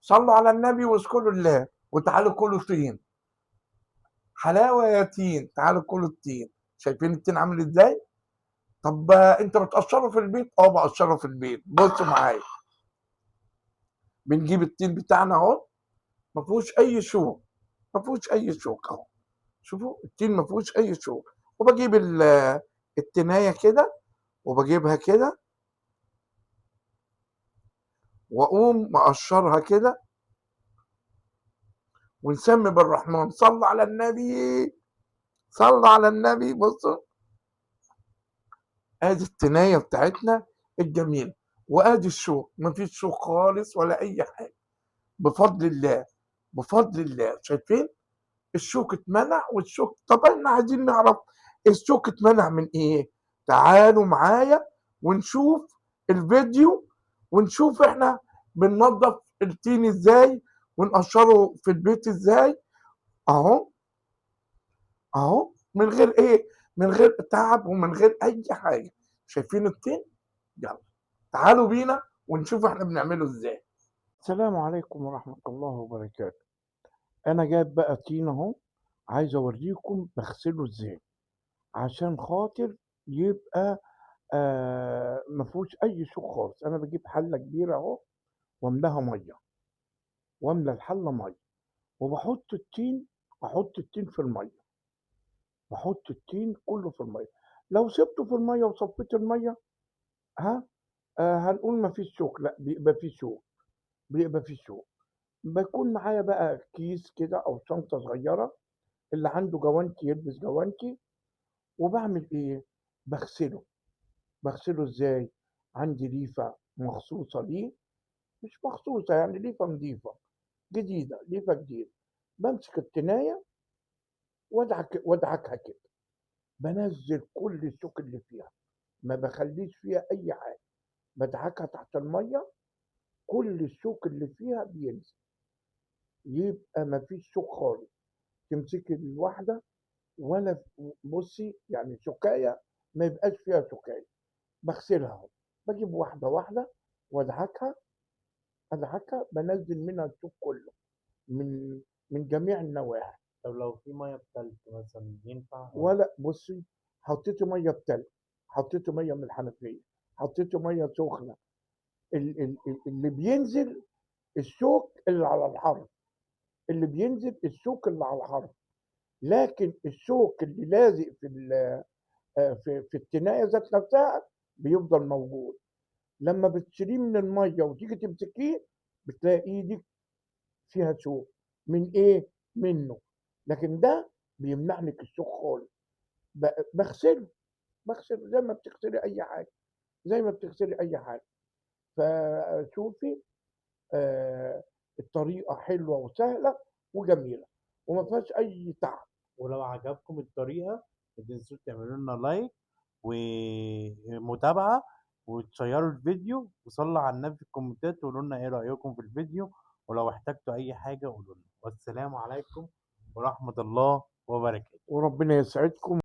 صلوا على النبي واذكروا الله وتعالوا كلوا طين. حلاوه يا تين، تعالوا كلوا التين. شايفين التين عامل ازاي؟ طب انت بتقشره في البيت؟ اه بقشره في البيت. بصوا معايا، بنجيب التين بتاعنا اهو، ما فيهوش اي شوك، ما فيهوش اي شوك اهو. شوفوا التين ما فيهوش اي شوك. وبجيب التنايه كده، وبجيبها كده، واقوم مقشرها كده، ونسمي بالرحمن. صلى على النبي، صلى على النبي. بصوا، ادي التنايه بتاعتنا الجميله، وادي الشوك، مفيش شوك خالص ولا اي حاجه، بفضل الله، بفضل الله. شايفين الشوك اتمنع؟ والشوك طب احنا عايزين نعرف الشوك اتمنع من ايه. تعالوا معايا ونشوف الفيديو، ونشوف احنا بننظف التين ازاي، ونقشره في البيت ازاي. اهو، اهو، من غير ايه، من غير تعب ومن غير اي حاجه. شايفين الطين؟ يلا تعالوا بينا ونشوف احنا بنعمله ازاي. السلام عليكم ورحمه الله وبركاته. انا جايب بقى طين اهو، عايز اوريكم بغسله ازاي، عشان خاطر يبقى ما فيهوش اي سوء خالص. انا بجيب حله كبيره اهو، واملاها ميه، واملى الحله ميه، وبحط التين، احط التين في الميه، بحط التين كله في الميه. لو سبته في الميه وصفيت الميه، ها، هنقول ما فيش شوك. لا، بيبقى فيه شوك، بيبقى فيه شوك. بيكون معايا بقى كيس كده او شنطه صغيره، اللي عنده جوانتي يلبس جوانتي. وبعمل ايه؟ بغسله. بغسله ازاي؟ عندي ليفه مخصوصه ليه، مش مخصوصه يعني، ليفه نظيفه جديده، ليفه جديده. بمسك التنايه وادعكها كده، بنزل كل الشوك اللي فيها، ما بخليش فيها اي حاجه، بدعكها تحت الميه، كل الشوك اللي فيها بينزل، يبقى ما فيش شوك خالص. تمسكي الواحده، ولا بصي يعني شكايه، ما يبقاش فيها شكايه. بغسلها اهو، بجيب واحده واحده وادعكها، ادعكها، بنزل منها الشوك كله، من جميع النواحي. طب لو في ميه بتلج مثلا ينفع ولا؟ ولا بصي، حطيتي ميه بتلج، حطيتي ميه من الحنفيه، حطيتي ميه سخنه، اللي بينزل الشوك اللي على الحرف، اللي بينزل الشوك اللي على الحرف. لكن الشوك اللي لازق في التنايه ذات نفسها بيفضل موجود. لما بتشيليه من الميه وتيجي تمسكيه، بتلاقي ايدك فيها شوك. من ايه؟ منه. لكن ده بيمنع لك الشوك خالص. بغسله، بغسله زي ما بتغسلي اي حاجه، زي ما بتغسلي اي حاجه. فشوفي، آه الطريقه حلوه وسهله وجميله، وما فيهاش اي تعب. ولو عجبكم الطريقه ما تنسوش تعملوا لنا لايك ومتابعه، وتشيروا الفيديو، وصلوا على النبي في الكومنتات وقولوا لنا ايه رايكم في الفيديو. ولو احتجتوا اي حاجه قولوا لنا. والسلام عليكم ورحمه الله وبركاته. وربنا يسعدكم.